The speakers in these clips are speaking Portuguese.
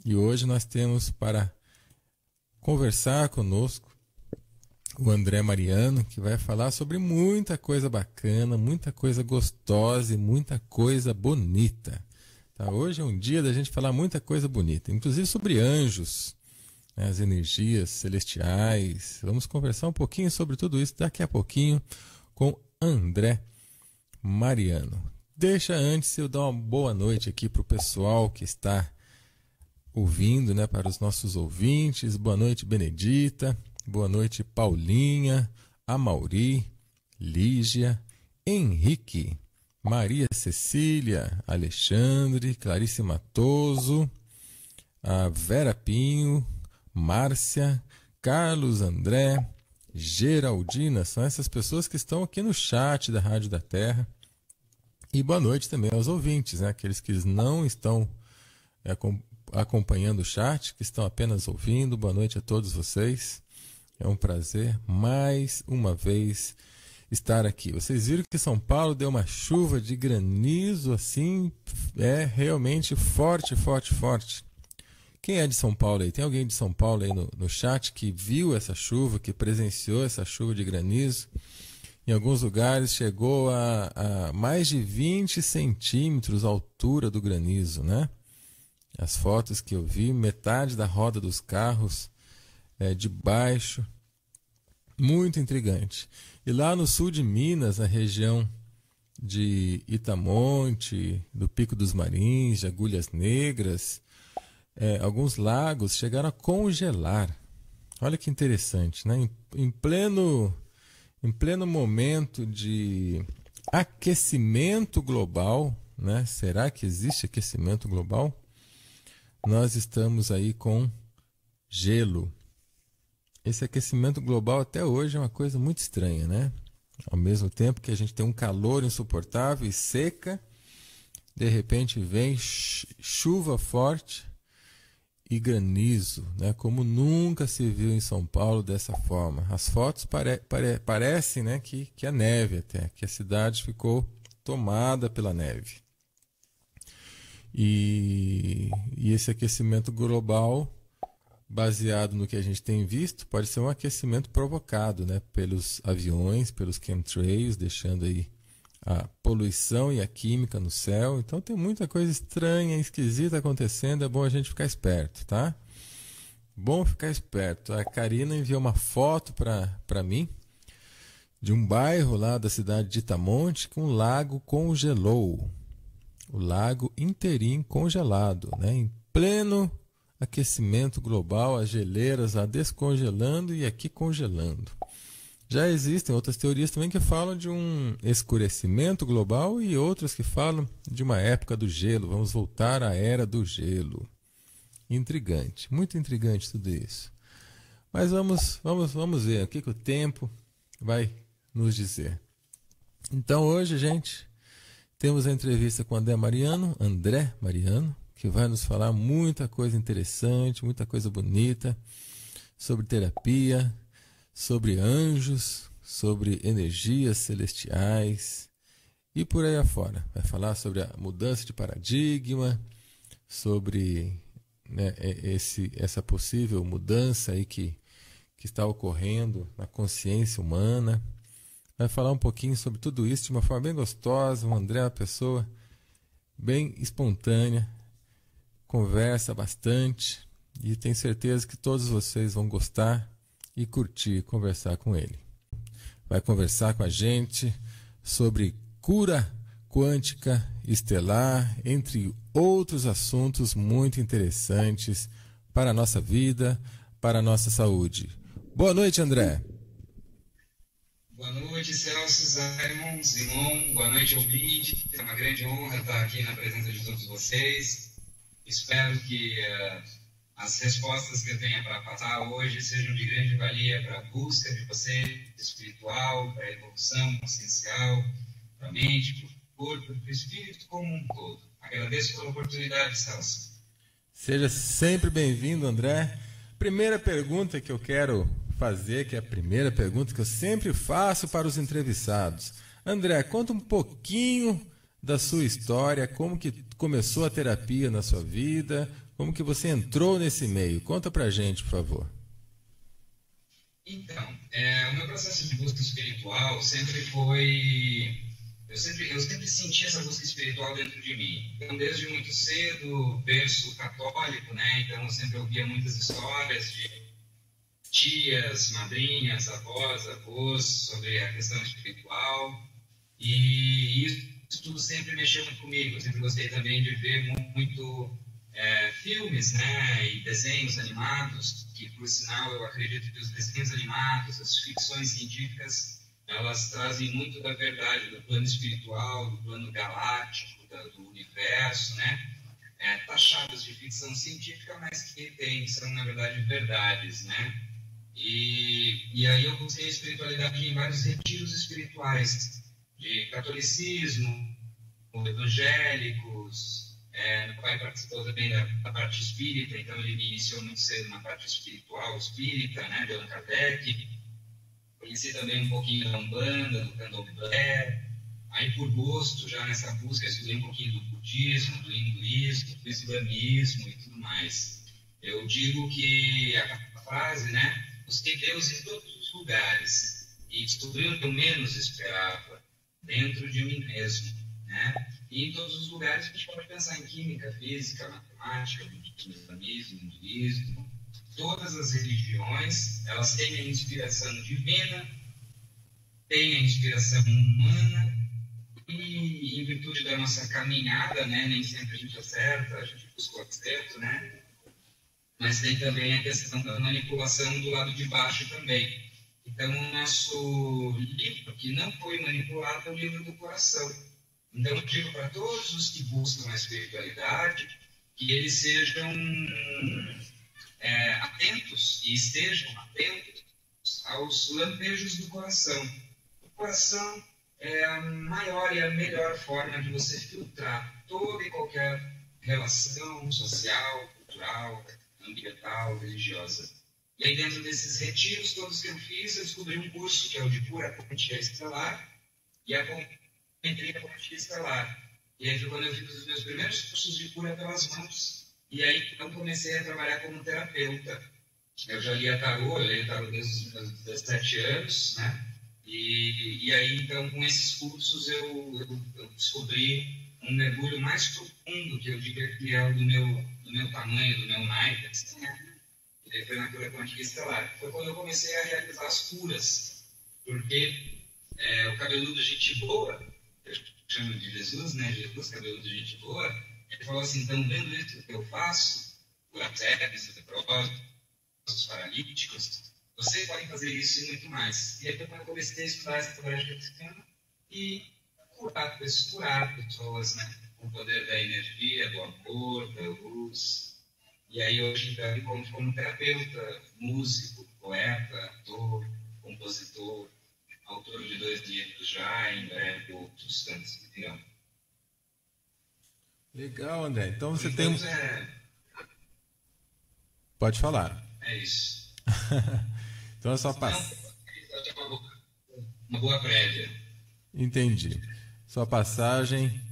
E hoje nós temos para conversar conosco o André Mariano, que vai falar sobre muita coisa bacana, muita coisa gostosa e muita coisa bonita. Tá? Hoje é um dia da gente falar muita coisa bonita, inclusive sobre anjos, né, as energias celestiais. Vamos conversar um pouquinho sobre tudo isso daqui a pouquinho com André Mariano. Deixa antes eu dar uma boa noite aqui para o pessoal que está ouvindo, né, para os nossos ouvintes. Boa noite, Benedita. Boa noite, Paulinha, Amauri, Lígia, Henrique, Maria Cecília, Alexandre, Clarice Matoso, a Vera Pinho, Márcia, Carlos André, Geraldina. São essas pessoas que estão aqui no chat da Rádio da Terra. E boa noite também aos ouvintes, né? Aqueles que não estão acompanhando o chat, que estão apenas ouvindo. Boa noite a todos vocês. É um prazer, mais uma vez, estar aqui. Vocês viram que São Paulo deu uma chuva de granizo, assim, realmente forte, forte, forte. Quem é de São Paulo aí? Tem alguém de São Paulo aí no chat que viu essa chuva, que presenciou essa chuva de granizo? Em alguns lugares chegou a mais de 20 centímetros a altura do granizo, né? As fotos que eu vi, metade da roda dos carros de baixo, muito intrigante. E lá no sul de Minas, na região de Itamonte, do Pico dos Marins, de Agulhas Negras, alguns lagos chegaram a congelar. Olha que interessante, né? Em pleno momento de aquecimento global, né? Será que existe aquecimento global? Nós estamos aí com gelo. Esse aquecimento global até hoje é uma coisa muito estranha, né? Ao mesmo tempo que a gente tem um calor insuportável e seca, de repente vem chuva forte e granizo, né? Como nunca se viu em São Paulo dessa forma. As fotos parecem, né, que é neve até, que a cidade ficou tomada pela neve. E esse aquecimento global, baseado no que a gente tem visto, pode ser um aquecimento provocado, né, pelos aviões, pelos chemtrails, deixando aí a poluição e a química no céu. Então tem muita coisa estranha, esquisita acontecendo. É bom a gente ficar esperto, tá? Bom ficar esperto. A Karina enviou uma foto para mim de um bairro lá da cidade de Itamonte que um lago congelou. O lago inteirinho congelado, né? Em pleno aquecimento global, as geleiras lá descongelando e aqui congelando. Já existem outras teorias também que falam de um escurecimento global e outras que falam de uma época do gelo. Vamos voltar à era do gelo. Intrigante, muito intrigante tudo isso. Mas vamos ver o que o tempo vai nos dizer. Então hoje, gente, temos a entrevista com André Mariano, que vai nos falar muita coisa interessante, muita coisa bonita sobre terapia, sobre anjos, sobre energias celestiais e por aí afora. Vai falar sobre a mudança de paradigma, sobre, né, essa possível mudança aí que está ocorrendo na consciência humana. Vai falar um pouquinho sobre tudo isso de uma forma bem gostosa. O André é uma pessoa bem espontânea, conversa bastante e tenho certeza que todos vocês vão gostar e curtir conversar com ele. Vai conversar com a gente sobre cura quântica estelar, entre outros assuntos muito interessantes para a nossa vida, para a nossa saúde. Boa noite, André. Boa noite, Celso, Simon, boa noite, ouvinte. É uma grande honra estar aqui na presença de todos vocês. Espero que as respostas que eu tenha para passar hoje sejam de grande valia para a busca de você, espiritual, para a evolução consciencial, para a mente, para o corpo, para o espírito como um todo. Agradeço pela oportunidade, Celso. Seja sempre bem-vindo, André. Primeira pergunta que eu quero fazer, que é a primeira pergunta que eu sempre faço para os entrevistados. André, conta um pouquinho da sua história, como que começou a terapia na sua vida, Como que você entrou nesse meio? Conta pra gente, por favor. Então, o meu processo de busca espiritual sempre foi... Eu sempre senti essa busca espiritual dentro de mim. Então, desde muito cedo, berço católico, né? Então, eu sempre ouvia muitas histórias de tias, madrinhas, avós, avós, sobre a questão espiritual. E isso tudo sempre mexeu muito comigo. Eu sempre gostei também de ver muito filmes, né, e desenhos animados, que, por sinal, eu acredito que os desenhos animados, as ficções científicas, elas trazem muito da verdade, do plano espiritual, do plano galáctico, do universo, né? Taxadas de ficção científica, mas que são, na verdade, verdades, né? E aí eu busquei a espiritualidade em vários retiros espirituais, de catolicismo, evangélicos. Meu pai participou também da parte espírita, então ele me iniciou muito cedo na parte espiritual espírita, né, de Allan Kardec. Conheci também um pouquinho da Umbanda, do Candomblé. Aí, por gosto, já nessa busca, estudei um pouquinho do budismo, do hinduísmo, do islamismo e tudo mais. Eu digo que a frase, né, busquei Deus em todos os lugares e descobri o que eu menos esperava, dentro de mim mesmo, né? E em todos os lugares a gente pode pensar em química, física, matemática, budismo, islamismo, hinduísmo. Todas as religiões, elas têm a inspiração divina, têm a inspiração humana, e em virtude da nossa caminhada, né, nem sempre a gente acerta, a gente busca o acerto, né? Mas tem também a questão da manipulação do lado de baixo também. Então, o nosso livro, que não foi manipulado, é o livro do coração. Então, eu digo para todos os que buscam a espiritualidade que eles sejam atentos e estejam atentos aos lampejos do coração. O coração é a maior e a melhor forma de você filtrar toda e qualquer relação social, cultural, ambiental, religiosa. E aí, dentro desses retiros todos que eu fiz, eu descobri um curso que é o de pura quantia estelar e a geometria quântica estelar. E aí foi quando eu fiz os meus primeiros cursos de cura pelas mãos. E aí então comecei a trabalhar como terapeuta. Eu já lia tarô, eu leio tarô desde os meus 17 anos, né? E aí então com esses cursos eu descobri um mergulho mais profundo, que eu diria que é o do meu tamanho, do meu naipe, assim, né? E foi na cura quântica estelar. Foi quando eu comecei a realizar as curas, porque o cabeludo gente boa, eu chamo de Jesus, né? Jesus, cabeludo gente boa, ele falou assim: então, vendo isso que eu faço, curar cegos, leprosos, paralíticos, vocês podem fazer isso e muito mais. E aí foi quando eu comecei a estudar essa teoria cristã e curar pessoas, né? Com o poder da energia, do amor, da luz. E aí hoje, então, como terapeuta, músico, poeta, ator, compositor, autor de 2 livros já, em breve outros tantos que virão. Legal, André. Então você então, tem... Pode falar. É isso. Então é só passar. Uma boa prévia. Entendi. Sua passagem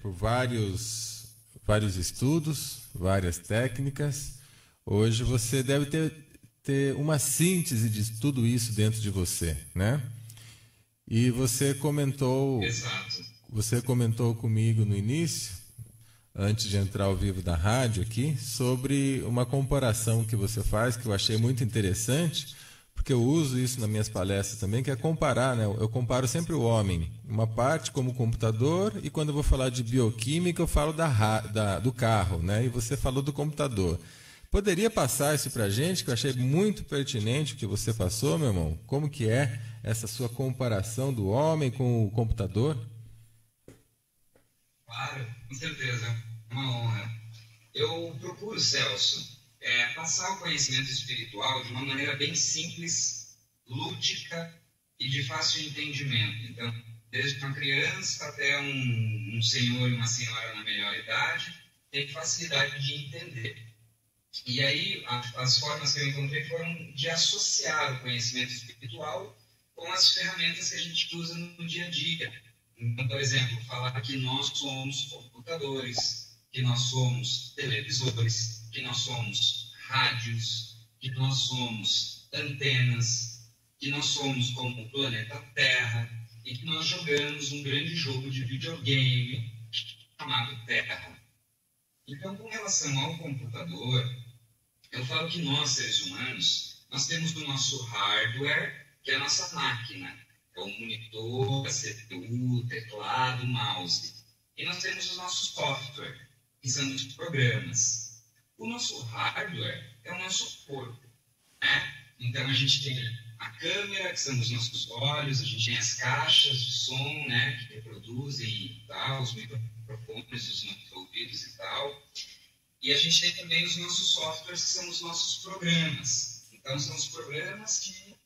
por vários estudos, várias técnicas. Hoje você deve ter uma síntese de tudo isso dentro de você, né? E você comentou... Exato. Você comentou comigo no início, antes de entrar ao vivo da rádio aqui, sobre uma comparação que você faz, que eu achei muito interessante, porque eu uso isso nas minhas palestras também, que é comparar, né? Eu comparo sempre o homem, uma parte como computador, e quando eu vou falar de bioquímica, eu falo do carro, né? E você falou do computador. Poderia passar isso para a gente, que eu achei muito pertinente o que você passou, meu irmão? Como que é essa sua comparação do homem com o computador? Claro, com certeza, é uma honra. Eu procuro, Celso, passar o conhecimento espiritual de uma maneira bem simples, lúdica e de fácil entendimento. Então, desde uma criança até um senhor e uma senhora na melhor idade, tem facilidade de entender. E aí, as formas que eu encontrei foram de associar o conhecimento espiritual com as ferramentas que a gente usa no dia a dia. Então, por exemplo, falar que nós somos computadores, que nós somos televisores, que nós somos rádios, que nós somos antenas, que nós somos como o planeta Terra e que nós jogamos um grande jogo de videogame chamado Terra. Então, com relação ao computador, eu falo que nós, seres humanos, nós temos o nosso hardware, que é a nossa máquina, é o monitor, a CPU, teclado, mouse. E nós temos o nosso software, que são os programas. O nosso hardware é o nosso corpo, né? Então, a gente tem a câmera, que são os nossos olhos, a gente tem as caixas de som, né, que reproduzem e tal, os microfones, os nossos ouvidos e tal. E a gente tem também os nossos softwares, que são os nossos programas. Então, são os programas que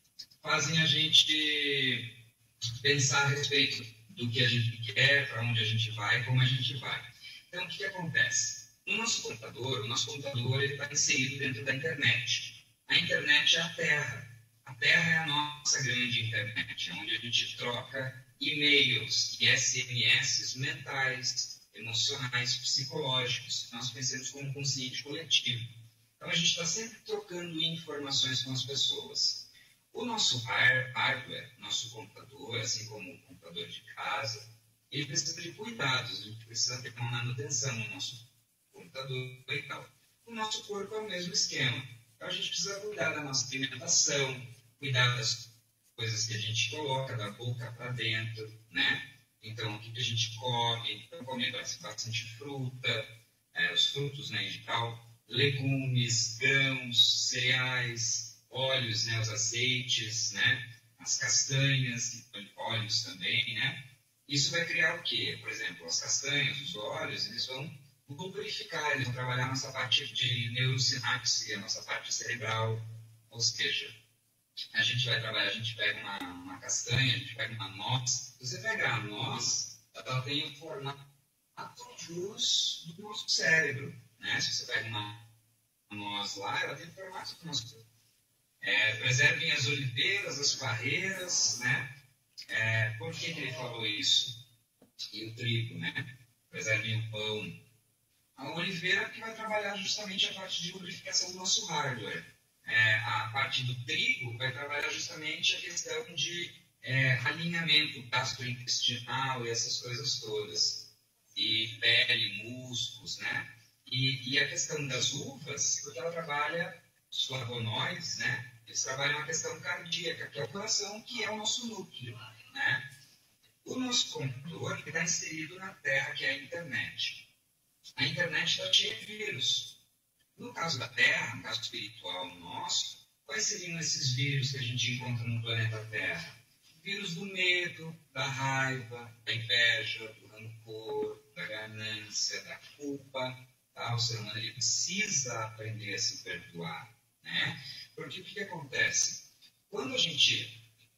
fazem a gente pensar a respeito do que a gente quer, para onde a gente vai, como a gente vai. Então, o que acontece? O nosso computador ele está inserido dentro da internet. A internet é a Terra. A Terra é a nossa grande internet, onde a gente troca e-mails e SMS mentais, emocionais, psicológicos, que nós conhecemos como consciente coletivo. Então, a gente está sempre trocando informações com as pessoas. O nosso hardware, nosso computador, assim como o computador de casa, ele precisa de cuidados, a gente precisa ter uma manutenção no nosso computador e tal. O nosso corpo é o mesmo esquema. Então, a gente precisa cuidar da nossa alimentação, cuidar das coisas que a gente coloca da boca para dentro, né? Então, o que a gente come? Então, comer bastante fruta, os frutos, né, em geral, legumes, grãos, cereais, óleos, né, os azeites, né, as castanhas, óleos também, né? Isso vai criar o quê? Por exemplo, as castanhas, os óleos, eles vão lubrificar, eles vão trabalhar a nossa parte de neurosinapse, a nossa parte cerebral, ou seja, a gente vai trabalhar, a gente pega uma castanha, a gente pega uma noz. Se você pegar a noz, ela tem o formato de luz do nosso cérebro, né? Se você pega uma noz lá, ela tem o formato do nosso cérebro. Preservem as oliveiras, as parreiras, né? Por que ele falou isso? E o trigo, né? Preservem o pão. A oliveira que vai trabalhar justamente a parte de lubrificação do nosso hardware. A parte do trigo vai trabalhar justamente a questão de alinhamento gastrointestinal e essas coisas todas. E pele, músculos, né? E a questão das uvas, porque ela trabalha os flavonoides, né? Eles trabalham a questão cardíaca, que é o coração, que é o nosso núcleo, né? O nosso computador está inserido na Terra, que é a internet. A internet está cheia de vírus. No caso da Terra, no caso espiritual nosso, quais seriam esses vírus que a gente encontra no planeta Terra? Vírus do medo, da raiva, da inveja, do rancor, da ganância, da culpa. Tá? O ser humano ele precisa aprender a se perdoar, né? Porque o que acontece? Quando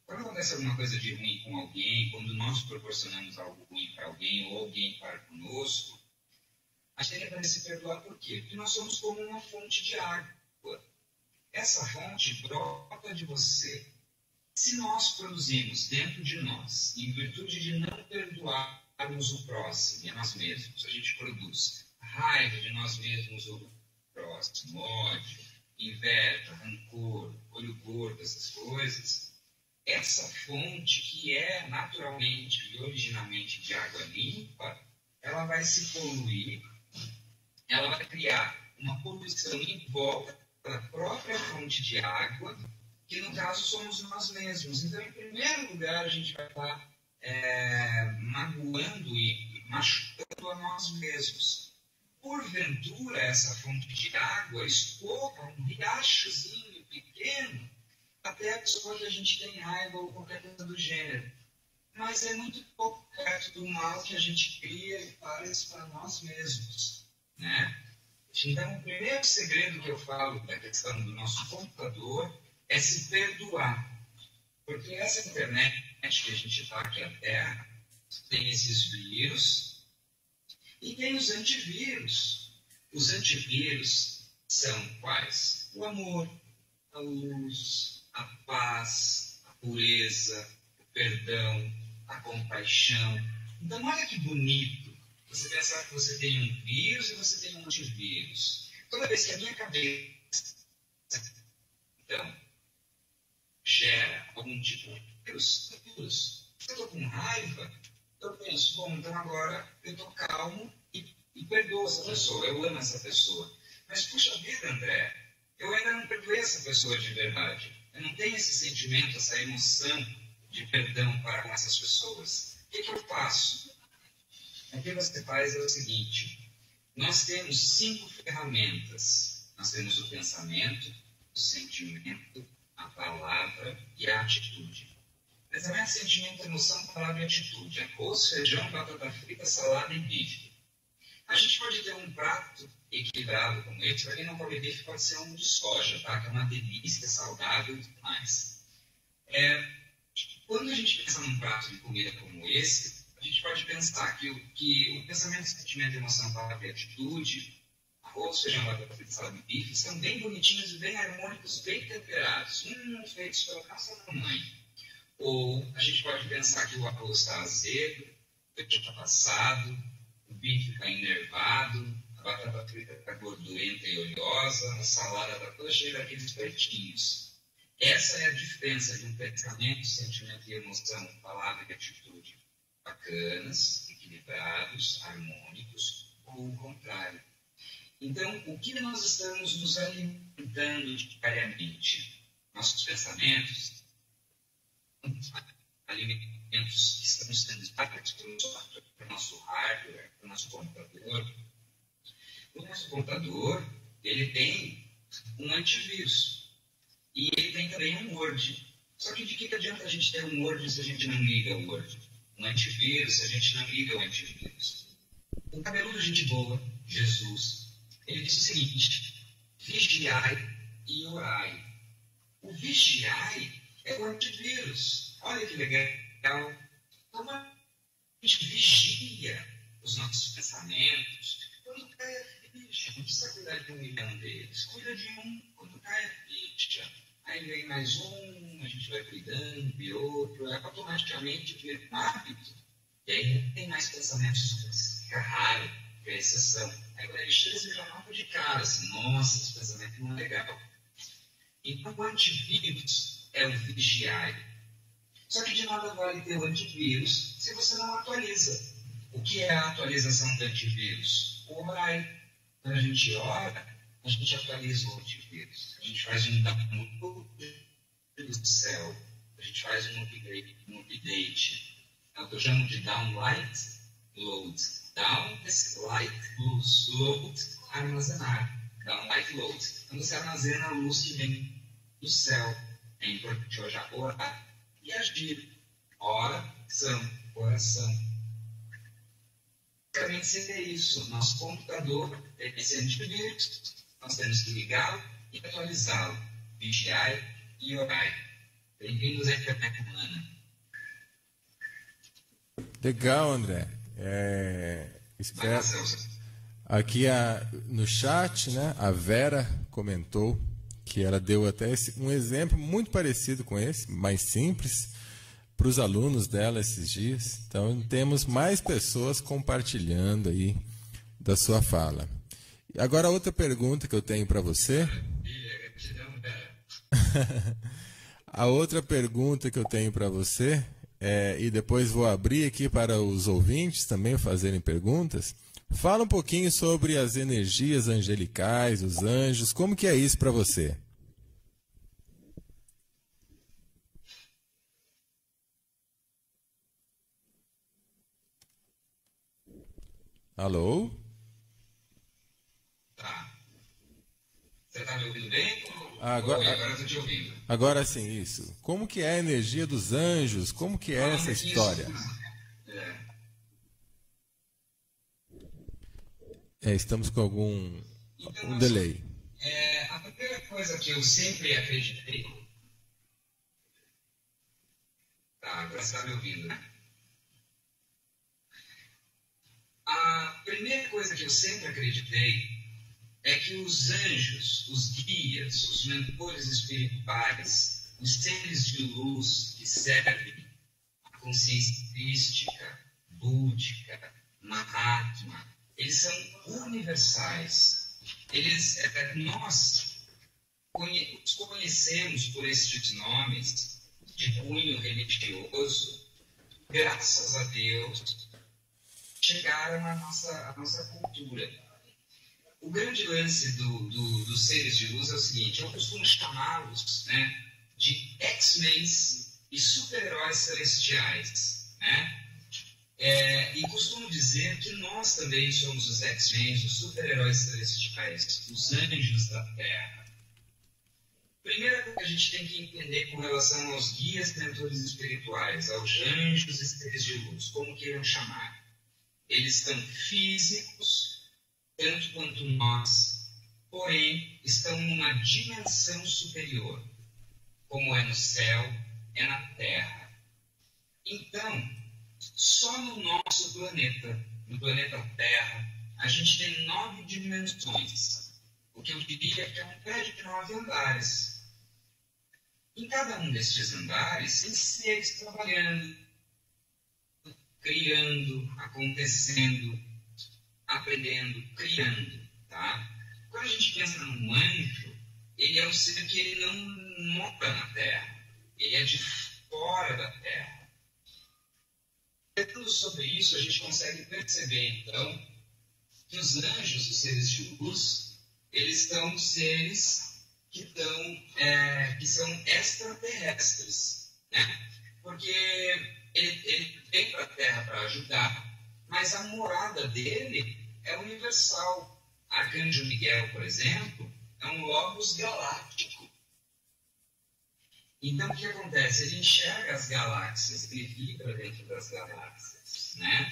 acontece alguma coisa de ruim com alguém, quando nós proporcionamos algo ruim para alguém ou alguém para conosco, a gente tem que aprender a se perdoar por quê? Porque nós somos como uma fonte de água. Essa fonte brota de você. Se nós produzimos dentro de nós, em virtude de não perdoarmos o próximo e a nós mesmos, a gente produz raiva de nós mesmos ou do próximo, ódio, inveja, rancor, olho gordo, essas coisas, essa fonte que é naturalmente e originalmente de água limpa, ela vai se poluir, ela vai criar uma poluição em volta da própria fonte de água, que no caso somos nós mesmos. Então, em primeiro lugar, a gente vai estar magoando e machucando a nós mesmos. Porventura, essa fonte de água escorra um riachozinho pequeno até a pessoa que a gente tem raiva ou qualquer coisa do gênero. Mas é muito pouco perto do mal que a gente cria e faz para nós mesmos, né? Então, o primeiro segredo que eu falo da questão do nosso computador é se perdoar. Porque essa internet que a gente está aqui, a Terra, tem esses vírus e tem os antivírus. Os antivírus são quais? O amor, a luz, a paz, a pureza, o perdão, a compaixão. Então, olha que bonito você pensar que você tem um vírus e você tem um antivírus. Toda vez que a minha cabeça, então, gera algum tipo de vírus, se eu estou com raiva, eu penso, bom, então agora eu estou calmo e perdoo essa pessoa, eu amo essa pessoa. Mas, puxa vida, André, eu ainda não perdoei essa pessoa de verdade. Eu não tenho esse sentimento, essa emoção de perdão para com essas pessoas. O que eu faço? O que você faz é o seguinte: nós temos 5 ferramentas. Nós temos o pensamento, o sentimento, a palavra e a atitude. Pensamento, sentimento, emoção, palavra e atitude. Arroz, feijão, batata frita, salada e bife. A gente pode ter um prato equilibrado como esse. Para quem não come bife, pode ser um de soja, tá? Que é uma delícia, saudável e tudo mais. Quando a gente pensa num prato de comida como esse, a gente pode pensar que o pensamento, sentimento, emoção, palavra e atitude, arroz, feijão, batata frita, salada e bife, são bem bonitinhos e bem harmônicos, bem temperados. Feitos pela nossa mamãe. Ou a gente pode pensar que o arroz está azedo, o feijão está passado, o bife está enervado, a batata frita está gordurenta e oleosa, a salada está toda cheia daqueles peitinhos. Essa é a diferença de um pensamento, sentimento e emoção, palavra e atitude. Bacanas, equilibrados, harmônicos, ou o contrário. Então, o que nós estamos nos alimentando diariamente? Nossos pensamentos, alimentos que estão sendo usados para o nosso hardware, para o nosso computador. O nosso computador, ele tem um antivírus. E ele tem também um Word. Só que de que adianta a gente ter um Word se a gente não liga o Word? Um antivírus se a gente não liga o antivírus? O cabeludo gente boa, Jesus, ele disse o seguinte: vigiai e orai. O vigiai é o antivírus. Olha que legal. Como a gente vigia os nossos pensamentos. Quando cai a ficha, não precisa cuidar de 1 milhão deles. Cuida de um quando cai a ficha. Aí vem mais um, a gente vai cuidando de outro. Automaticamente vira um hábito. E aí tem mais pensamentos. Fica raro, que é exceção. Aí quando ele chega, você já nota de cara, assim, nossa, esse pensamento não é legal. Então o antivírus é o vigiar. Só que de nada vale ter o antivírus se você não atualiza. O que é a atualização do antivírus? Orar. Quando a gente ora, a gente atualiza o antivírus. A gente faz um download do céu. A gente faz um update. Eu chamo de downlight load. Down, light, luz. Load, armazenar. Downlight load. Então você armazena a luz que vem do céu. É importante hoje orar e agir. Oração, coração. Basicamente seria isso. Nosso computador tem esse antivírus. Nós temos que ligá-lo e atualizá-lo. Vigiai e orai. Bem-vindos à internet humana. Legal, André. Espero... Aqui no chat, né, a Vera comentou que ela deu até um exemplo muito parecido com esse, mais simples, para os alunos dela esses dias. Então, temos mais pessoas compartilhando aí da sua fala. Agora, outra pergunta que eu tenho para você. A outra pergunta que eu tenho para você, e depois vou abrir aqui para os ouvintes também fazerem perguntas. Fala um pouquinho sobre as energias angelicais, os anjos, como que é isso para você? Alô? Tá. Você está me ouvindo bem? Agora eu estou te ouvindo. Agora sim, isso. Como que é a energia dos anjos? Como que é essa história? Estamos com algum delay. A primeira coisa que eu sempre acreditei... Tá, agora você está me ouvindo, né? A primeira coisa que eu sempre acreditei é que os anjos, os guias, os mentores espirituais, os seres de luz que servem a consciência mística, búdica, Mahatma, eles são universais. Nós os conhecemos por estes nomes de cunho religioso, graças a Deus, chegaram à nossa cultura. O grande lance dos seres de luz é o seguinte: eu costumo chamá-los, né, de X-Men e super-heróis celestiais, né? E costumo dizer que nós também somos os X-Men, os super-heróis celestiais, os anjos da Terra. Primeira coisa que a gente tem que entender com relação aos guias mentores espirituais, aos anjos e seres de luz, como queiram chamar. Eles estão físicos, tanto quanto nós, porém estão numa dimensão superior. Como é no céu, é na Terra. Então, só no nosso planeta, no planeta Terra, a gente tem 9 dimensões, o que eu diria que é um prédio de 9 andares. Em cada um destes andares, tem seres trabalhando, criando, acontecendo, aprendendo, criando, tá? Quando a gente pensa num anjo, ele é um ser que ele não mora na Terra, ele é de fora da Terra. Pensando sobre isso, a gente consegue perceber, então, que os anjos, os seres de luz, eles são seres que são extraterrestres, né? Porque ele vem para a Terra para ajudar, mas a morada dele é universal. Arcanjo Miguel, por exemplo, é um logos galáctico. Então, o que acontece? Ele enxerga as galáxias, ele vibra dentro das galáxias, né?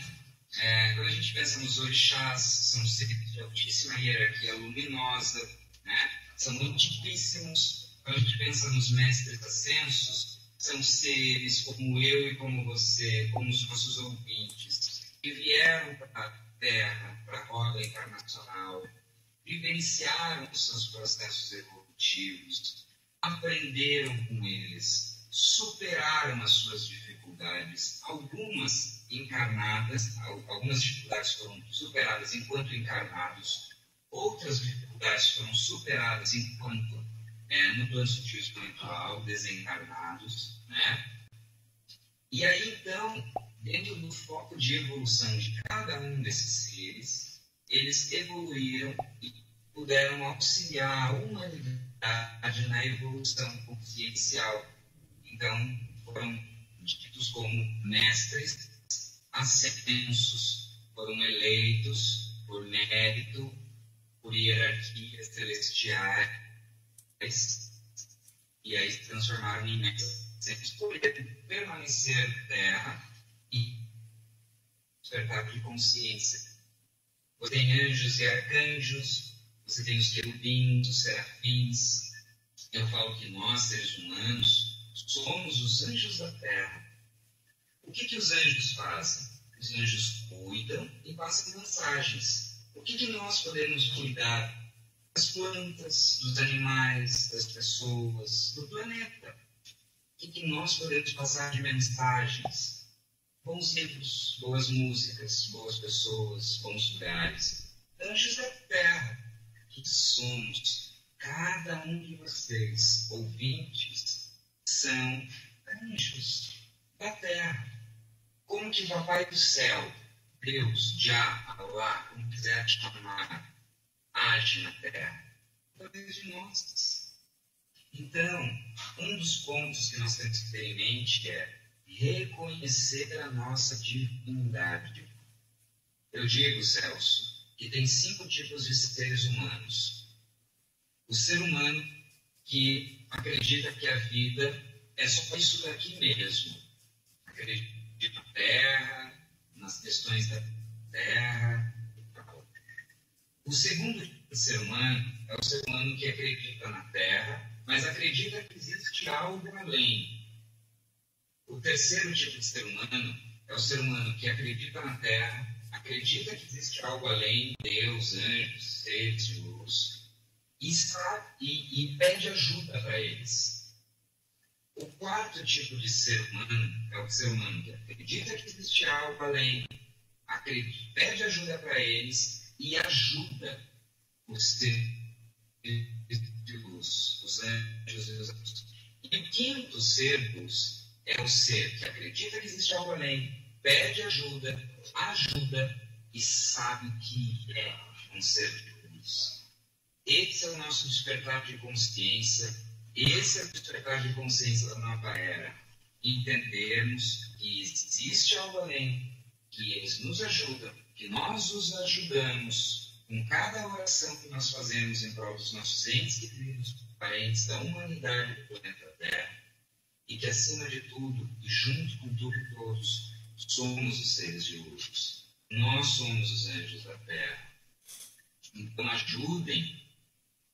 Quando a gente pensa nos orixás, são seres de altíssima hierarquia luminosa, né? São antiquíssimos. Quando a gente pensa nos mestres ascensos, são seres como eu e como você, como os nossos ouvintes, que vieram para a Terra, para a roda encarnacional, vivenciaram os seus processos evolutivos, aprenderam com eles, superaram as suas dificuldades, algumas encarnadas, algumas dificuldades foram superadas enquanto encarnados, outras dificuldades foram superadas enquanto no plano sutil espiritual, desencarnados, né? E aí, então, dentro do foco de evolução de cada um desses seres, eles evoluíram e puderam auxiliar a humanidade na evolução consciencial. Então, foram ditos como mestres ascensos, foram eleitos por mérito, por hierarquias celestiais, e aí se transformaram em mestres por permanecer na Terra e despertar de consciência. Você tem anjos e arcanjos, você tem os querubins, os serafins. Eu falo que nós, seres humanos, somos os anjos da Terra. O que os anjos fazem? Os anjos cuidam e passam mensagens. O que nós podemos cuidar? Das plantas, dos animais, das pessoas, do planeta. O que nós podemos passar de mensagens? Bons livros, boas músicas, boas pessoas, bons lugares. Anjos da Terra. Que somos, cada um de vocês, ouvintes, são anjos da Terra. Como que o Papai do Céu, Deus, Já, Allah, como quiser chamar, age na Terra? Através de nós. Então, um dos pontos que nós temos que ter em mente é reconhecer a nossa divindade. Eu digo, Celso, que tem 5 tipos de seres humanos. O ser humano que acredita que a vida é só isso daqui mesmo. Acredita na Terra, nas questões da Terra e tal. O segundo tipo de ser humano é o ser humano que acredita na Terra, mas acredita que existe algo além. O terceiro tipo de ser humano é o ser humano que acredita na Terra, acredita que existe algo além, Deus, anjos, seres de luz, e pede ajuda para eles. O quarto tipo de ser humano é o ser humano que acredita que existe algo além, pede ajuda para eles e ajuda os seres de luz, os anjos e os anjos. E o quinto ser de luz é o ser que acredita que existe algo além, pede ajuda e sabe que é um ser de luz. Esse é o nosso despertar de consciência, esse é o despertar de consciência da nova era. Entendermos que existe algo além, que eles nos ajudam, que nós os ajudamos com cada oração que nós fazemos em prol dos nossos entes queridos, parentes da humanidade do planeta Terra, e que acima de tudo, e junto com tudo e todos, somos os seres de luz. Nós somos os anjos da Terra. Então ajudem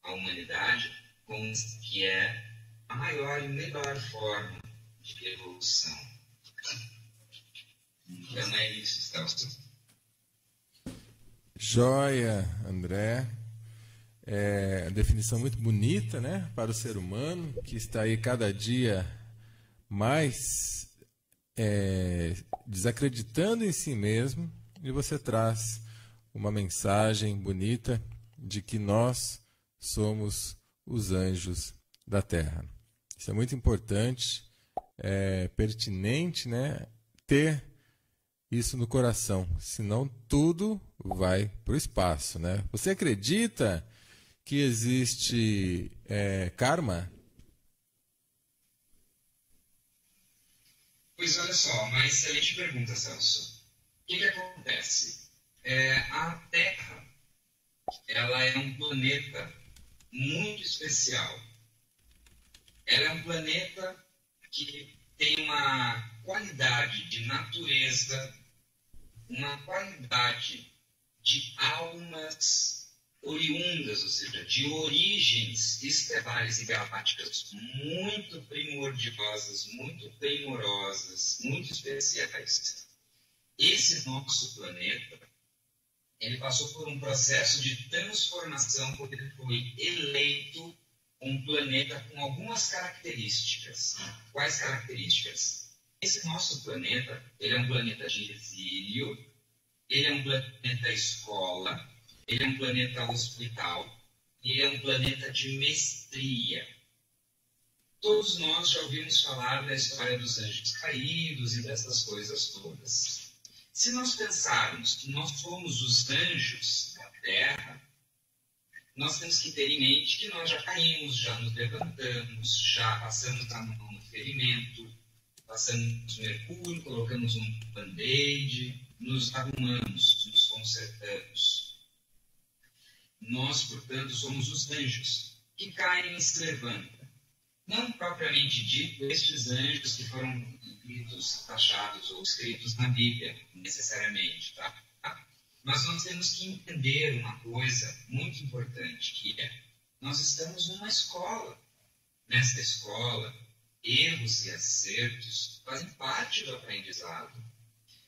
a humanidade com o que é a maior e melhor forma de evolução. Então é isso, Stelson. Joia, André. A definição muito bonita, né, para o ser humano, que está aí cada dia mais desacreditando em si mesmo, e você traz uma mensagem bonita de que nós somos os anjos da Terra. Isso é muito importante, pertinente, né, ter isso no coração, senão tudo vai para o espaço, né? Você acredita que existe karma? Pois olha só, uma excelente pergunta, Celso. O que acontece? A Terra, ela é um planeta muito especial. Ela é um planeta que tem uma qualidade de natureza, uma qualidade de almas oriundas, ou seja, de origens estelares e galácticas muito primordiosas, muito primorosas, muito especiais. Esse nosso planeta, ele passou por um processo de transformação, porque ele foi eleito um planeta com algumas características. Quais características? Esse nosso planeta, ele é um planeta de exílio, ele é um planeta escola, ele é um planeta hospital, ele é um planeta de mestria. Todos nós já ouvimos falar da história dos anjos caídos e dessas coisas todas. Se nós pensarmos que nós somos os anjos da Terra, nós temos que ter em mente que nós já caímos, já nos levantamos, já passamos a mão no ferimento, passamos mercúrio, colocamos um band-aid, nos arrumamos, nos consertamos. Nós, portanto, somos os anjos que caem e se levantam. Não propriamente dito estes anjos que foram escritos, taxados ou escritos na Bíblia, necessariamente, tá? Mas nós temos que entender uma coisa muito importante, que é, nós estamos numa escola. Nesta escola, erros e acertos fazem parte do aprendizado.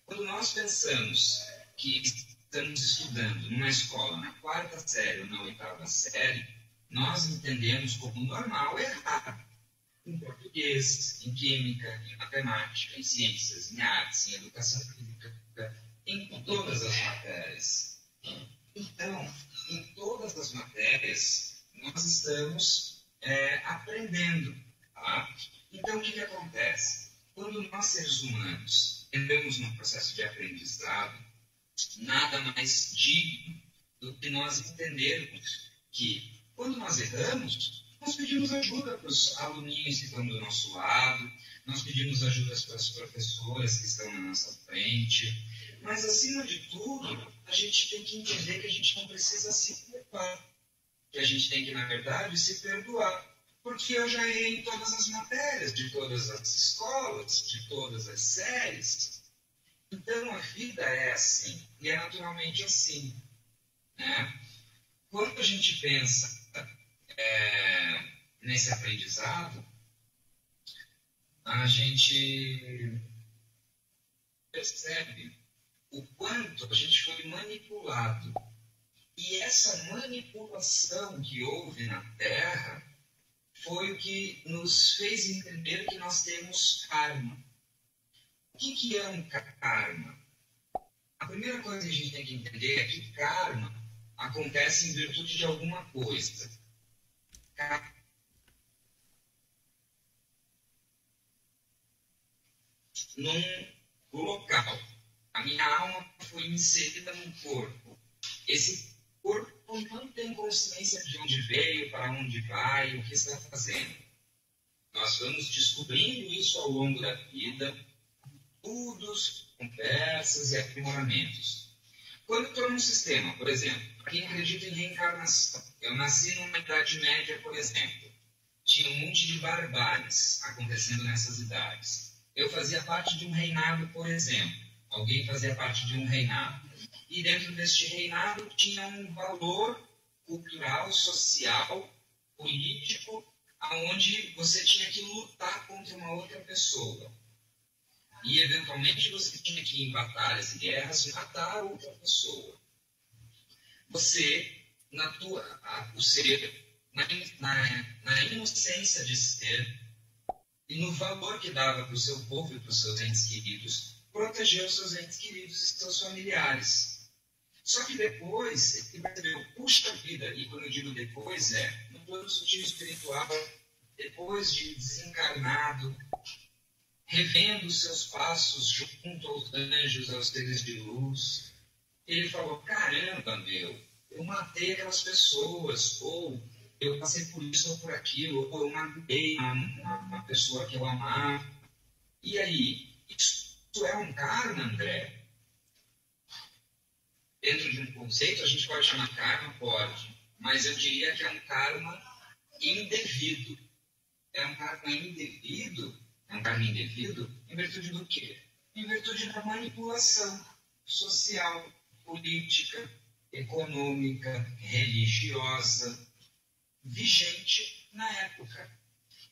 Quando nós pensamos que estamos estudando numa escola na 4ª série ou na 8ª série, nós entendemos como normal errar. Em português, em química, em matemática, em ciências, em artes, em educação física, em todas as matérias. Então, em todas as matérias, nós estamos aprendendo. Tá? Então, o que acontece? Quando nós, seres humanos, entramos num processo de aprendizado, nada mais digno do que nós entendermos que, quando nós erramos, nós pedimos ajuda para os aluninhos que estão do nosso lado, nós pedimos ajuda para as professoras que estão na nossa frente, mas, acima de tudo, a gente tem que entender que a gente não precisa se culpar, que a gente tem que, na verdade, se perdoar, porque eu já errei em todas as matérias, de todas as escolas, de todas as séries. Então, a vida é assim, e é naturalmente assim, né? Quando a gente pensa nesse aprendizado, a gente percebe o quanto a gente foi manipulado. E essa manipulação que houve na Terra foi o que nos fez entender que nós temos karma. O que é um karma? A primeira coisa que a gente tem que entender é que karma acontece em virtude de alguma coisa. Num local. A minha alma foi inserida num corpo. Esse corpo não tem consciência de onde veio, para onde vai, o que está fazendo. Nós vamos descobrindo isso ao longo da vida, estudos, conversas e aprimoramentos. Quando eu estou num sistema, por exemplo, quem acredita em reencarnação, eu nasci numa Idade Média, por exemplo, tinha um monte de barbáries acontecendo nessas idades. Eu fazia parte de um reinado, por exemplo. Alguém fazia parte de um reinado. E dentro deste reinado tinha um valor cultural, social, político, onde você tinha que lutar contra uma outra pessoa. E, eventualmente, você tinha que ir em batalhas e guerras matar outra pessoa. Você, o ser, na inocência de ser, e no valor que dava para o seu povo e para os seus entes queridos, protegeu os seus entes queridos e seus familiares. Só que depois, ele percebeu, puxa vida, e quando eu digo depois, no plano sutil espiritual, depois de desencarnado, revendo os seus passos junto aos anjos, aos seres de luz, ele falou, caramba, eu matei aquelas pessoas, ou eu passei por isso ou por aquilo, ou eu matei uma pessoa que eu amava. E aí, isso é um karma, André? Dentro de um conceito, a gente pode chamar karma? Pode. Mas eu diria que é um karma indevido. É um karma indevido? É um karma indevido em virtude do quê? Em virtude da manipulação social, política, econômica, religiosa, vigente na época.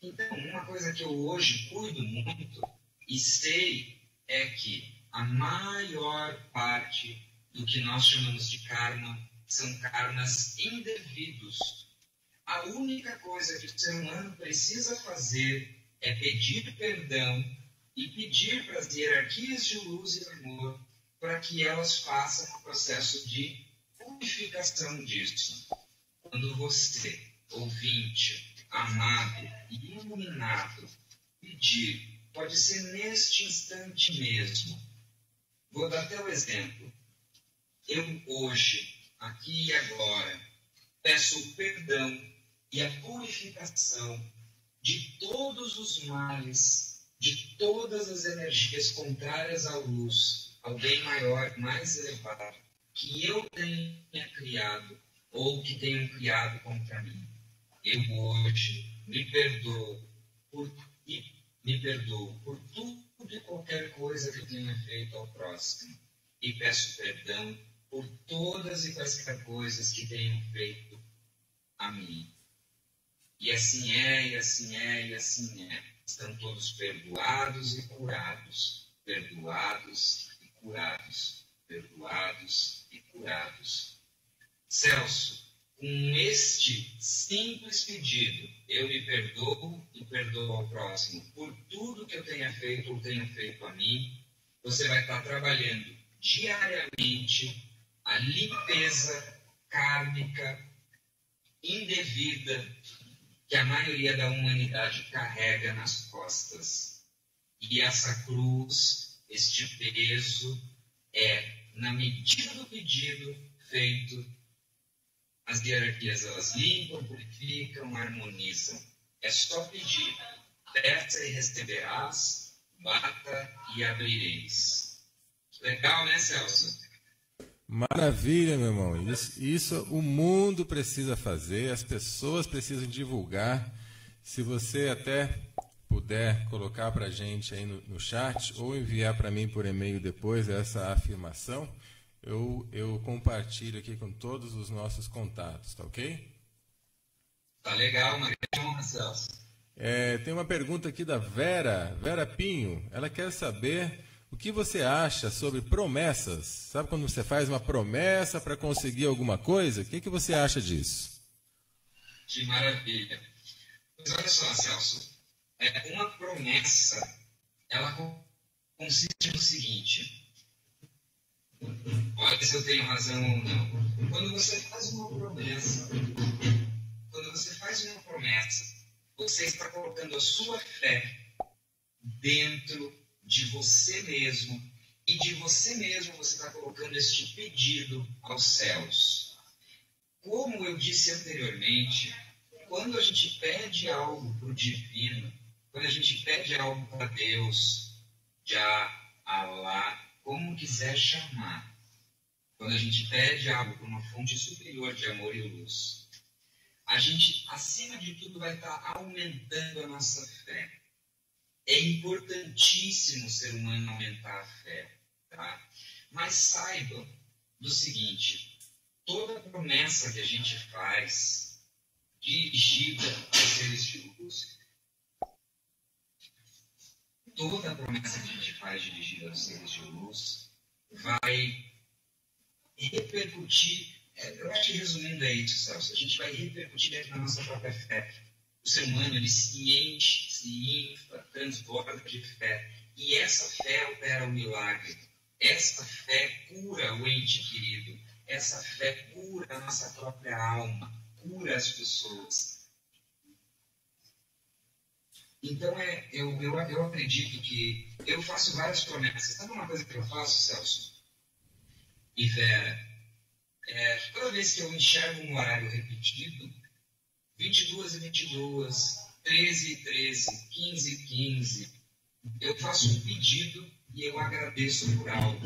Então, uma coisa que eu hoje cuido muito e sei é que a maior parte do que nós chamamos de karma são karmas indevidos. A única coisa que o ser humano precisa fazer é pedir perdão e pedir para as hierarquias de luz e amor para que elas façam o processo de purificação disso. Quando você, ouvinte, amado e iluminado, pedir, pode ser neste instante mesmo. Vou dar até o exemplo. Eu hoje, aqui e agora, peço o perdão e a purificação de todos os males, de todas as energias contrárias à luz, ao bem maior, mais elevado, que eu tenha criado ou que tenham criado contra mim. Eu hoje me perdoo por tudo e qualquer coisa que eu tenha feito ao próximo. E peço perdão por todas e quaisquer coisas que tenham feito a mim. E assim é, e assim é, e assim é. Estão todos perdoados e curados. Perdoados e curados. Perdoados e curados. Celso, com este simples pedido, eu me perdoo e perdoo ao próximo por tudo que eu tenha feito ou tenha feito a mim, você vai estar trabalhando diariamente a limpeza kármica indevida que a maioria da humanidade carrega nas costas. E essa cruz, este peso, na medida do pedido feito, as hierarquias elas limpam, purificam, harmonizam. É só pedir. Peça e receberás, bata e abrireis. Legal, né, Celso? Maravilha, meu irmão. Isso o mundo precisa fazer, as pessoas precisam divulgar. Se você até puder colocar para a gente aí no chat ou enviar para mim por e-mail depois essa afirmação, eu compartilho aqui com todos os nossos contatos, tá ok? Tá legal, uma grande honra, Celso. Tem uma pergunta aqui da Vera Pinho. Ela quer saber o que você acha sobre promessas. Sabe quando você faz uma promessa para conseguir alguma coisa? O que você acha disso? Que maravilha. Mas olha só, Celso. Uma promessa, ela consiste no seguinte. Olha se eu tenho razão ou não. Quando você faz uma promessa, você está colocando a sua fé dentro de você mesmo, e de você mesmo você está colocando este pedido aos céus. Como eu disse anteriormente, quando a gente pede algo para o divino, quando a gente pede algo para Deus, Já, Alá, como quiser chamar, quando a gente pede algo para uma fonte superior de amor e luz, a gente, acima de tudo, vai estar aumentando a nossa fé. É importantíssimo o ser humano aumentar a fé, tá? Mas saibam do seguinte: toda promessa que a gente faz dirigida aos seres de luz, toda promessa que a gente faz dirigida aos seres de luz vai repercutir, eu acho que resumindo é isso, Celso, a gente vai repercutir dentro da nossa própria fé. O ser humano, ele se enche, se infla, transborda de fé. E essa fé opera o milagre. Essa fé cura o ente querido. Essa fé cura a nossa própria alma, cura as pessoas. Então, eu acredito que eu faço várias promessas. Sabe uma coisa que eu faço, Celso e Vera? Toda vez que eu enxergo um horário repetido, 22h22, 13h13, 15h15, eu faço um pedido e eu agradeço por algo.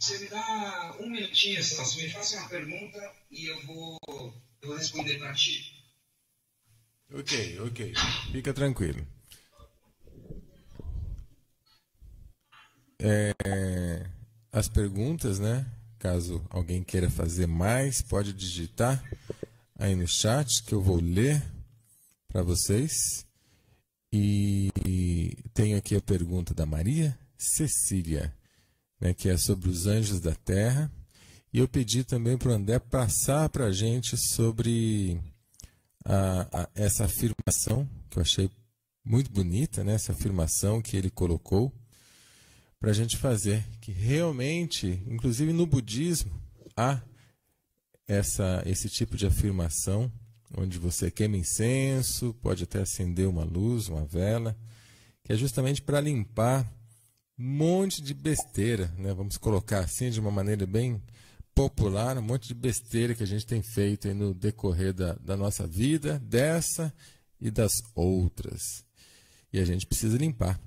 Você me dá um minutinho, Celso, me faça uma pergunta e eu vou responder para ti. Ok. Fica tranquilo. As perguntas, né? Caso alguém queira fazer mais, pode digitar aí no chat que eu vou ler para vocês. E tenho aqui a pergunta da Maria Cecília, né, que é sobre os anjos da terra. E eu pedi também para o André passar para a gente sobre essa afirmação, que eu achei muito bonita, né, essa afirmação que ele colocou, para a gente fazer, que realmente, inclusive no budismo, há esse tipo de afirmação, onde você queima incenso, pode até acender uma luz, uma vela, que é justamente para limpar um monte de besteira, né? Vamos colocar assim de uma maneira bem popular, um monte de besteira que a gente tem feito aí no decorrer da nossa vida, dessa e das outras. E a gente precisa limpar.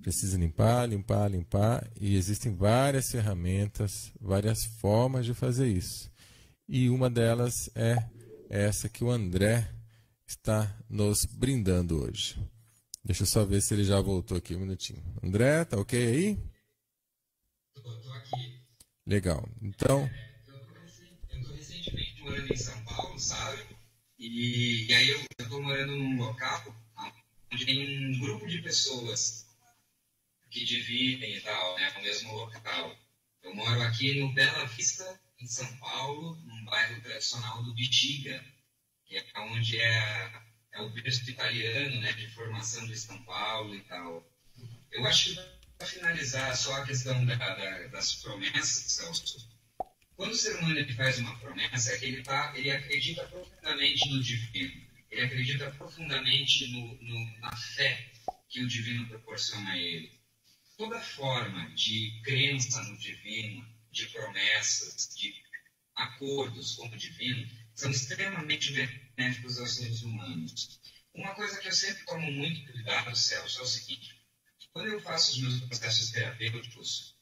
Precisa limpar, e existem várias ferramentas, várias formas de fazer isso. E uma delas é essa que o André está nos brindando hoje. Deixa eu só ver se ele já voltou aqui um minutinho. André, tá ok aí? Estou aqui. Legal. Então... eu estou recentemente morando em São Paulo, sabe? E aí eu estou morando num local onde tem um grupo de pessoas que dividem e tal, né, o mesmo local. Eu moro aqui no Bela Vista, em São Paulo, num bairro tradicional do Bexiga, que é onde é o berço italiano, né, de formação de São Paulo e tal. Eu acho que para finalizar só a questão das promessas, Celso, quando o ser humano ele faz uma promessa, é que ele acredita profundamente no divino, ele acredita profundamente na fé que o divino proporciona a ele. Toda forma de crença no divino, de promessas, de acordos com o divino, são extremamente benéficos aos seres humanos. Uma coisa que eu sempre tomo muito cuidado, Celso, é o seguinte: quando eu faço os meus processos terapêuticos,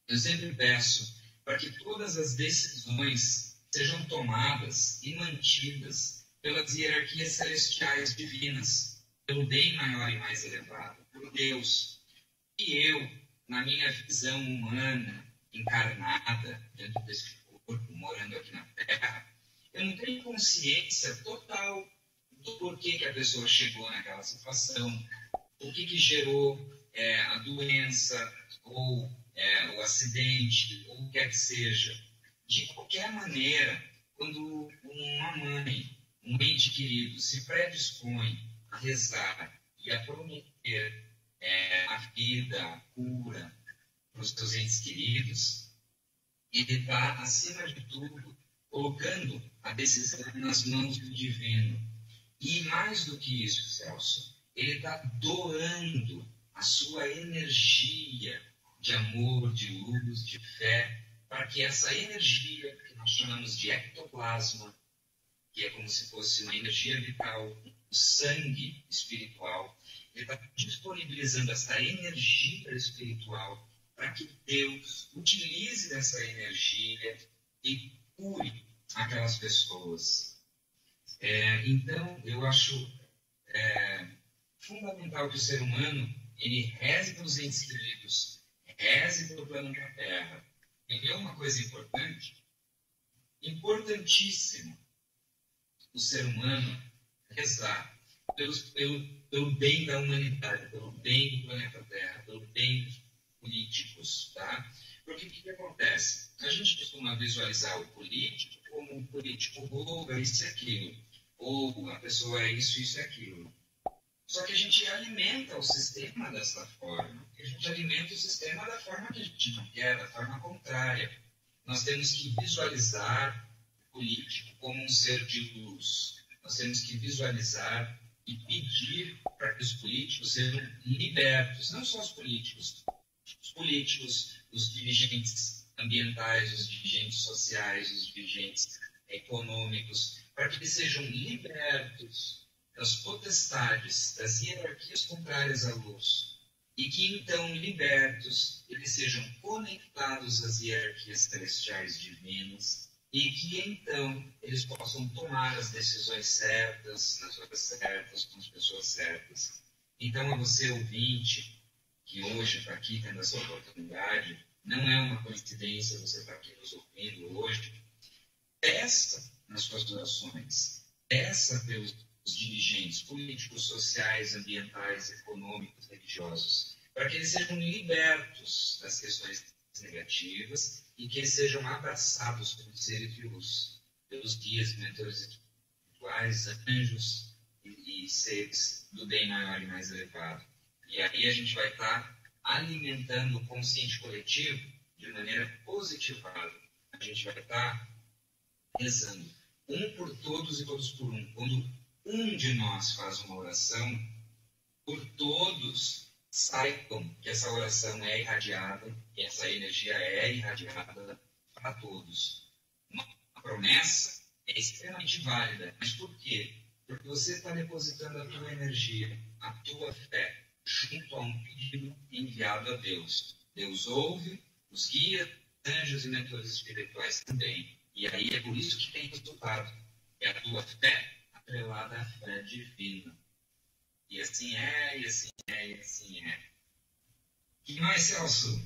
eu sempre peço para que todas as decisões sejam tomadas e mantidas pelas hierarquias celestiais divinas, pelo bem maior e mais elevado, por Deus. E eu, na minha visão humana, encarnada dentro desse corpo, morando aqui na Terra, eu não tenho consciência total do porquê que a pessoa chegou naquela situação, o que gerou a doença, ou o acidente, ou o que quer que seja. De qualquer maneira, quando uma mãe, um ente querido, se predispõe a rezar e a prometer a vida, a cura para os seus entes queridos, ele está, acima de tudo, colocando a decisão nas mãos do divino. E mais do que isso, Celso, ele está doando a sua energia de amor, de luz, de fé, para que essa energia, que nós chamamos de ectoplasma, que é como se fosse uma energia vital, um sangue espiritual, ele está disponibilizando essa energia espiritual para que Deus utilize dessa energia e cure aquelas pessoas. Então, eu acho fundamental que o ser humano ele reze pelos entes queridos, reze pelo planeta Terra. E é uma coisa importante, importantíssima, o ser humano rezar pelo bem da humanidade, pelo bem do planeta Terra, pelo bem dos políticos, tá? Porque o que acontece? A gente costuma visualizar o político como um político rouba isso e aquilo, ou a pessoa é isso, isso e aquilo. Só que a gente alimenta o sistema dessa forma. A gente alimenta o sistema da forma que a gente não quer, da forma contrária. Nós temos que visualizar o político como um ser de luz. Nós temos que visualizar e pedir para que os políticos sejam libertos. Não só os políticos, os dirigentes ambientais, os dirigentes sociais, os dirigentes econômicos, para que eles sejam libertos das potestades, das hierarquias contrárias à luz, e que então, libertos, eles sejam conectados às hierarquias celestiais divinas, e que então eles possam tomar as decisões certas, nas horas certas, com as pessoas certas. Então, a você, ouvinte, que hoje está aqui tendo essa oportunidade, não é uma coincidência você estar aqui nos ouvindo hoje, peça nas suas orações, peça pelos dirigentes políticos, sociais, ambientais, econômicos, religiosos, para que eles sejam libertos das questões negativas e que eles sejam abraçados como seres de luz, pelos guias e mentores espirituais, anjos e seres do bem maior e mais elevado. E aí a gente vai estar alimentando o consciente coletivo de maneira positivada. A gente vai estar rezando um por todos e todos por um. Quando um de nós faz uma oração, por todos saibam que essa oração é irradiada, que essa energia é irradiada para todos. Uma promessa é extremamente válida. Mas por quê? Porque você está depositando a tua energia, a tua fé, junto a um pedido enviado a Deus. Deus ouve, os guia, anjos e mentores espirituais também. E aí é por isso que tem resultado. É a tua fé atrelada à fé divina. E assim é, e assim é, e assim é. O que mais, Celso?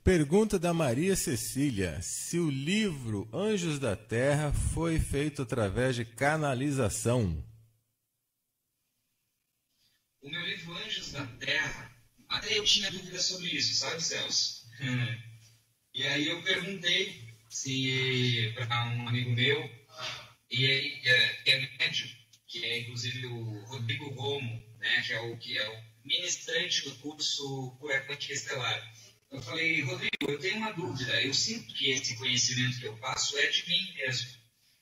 Pergunta da Maria Cecília: se o livro Anjos da Terra foi feito através de canalização? O meu livro Anjos da Terra, até eu tinha dúvida sobre isso, sabe, Celso? E aí eu perguntei para um amigo meu, que é médium, que é inclusive o Rodrigo Romo, né, que é o ministrante do curso Cura Quântica Estelar. Eu falei, Rodrigo, eu tenho uma dúvida, eu sinto que esse conhecimento que eu passo é de mim mesmo,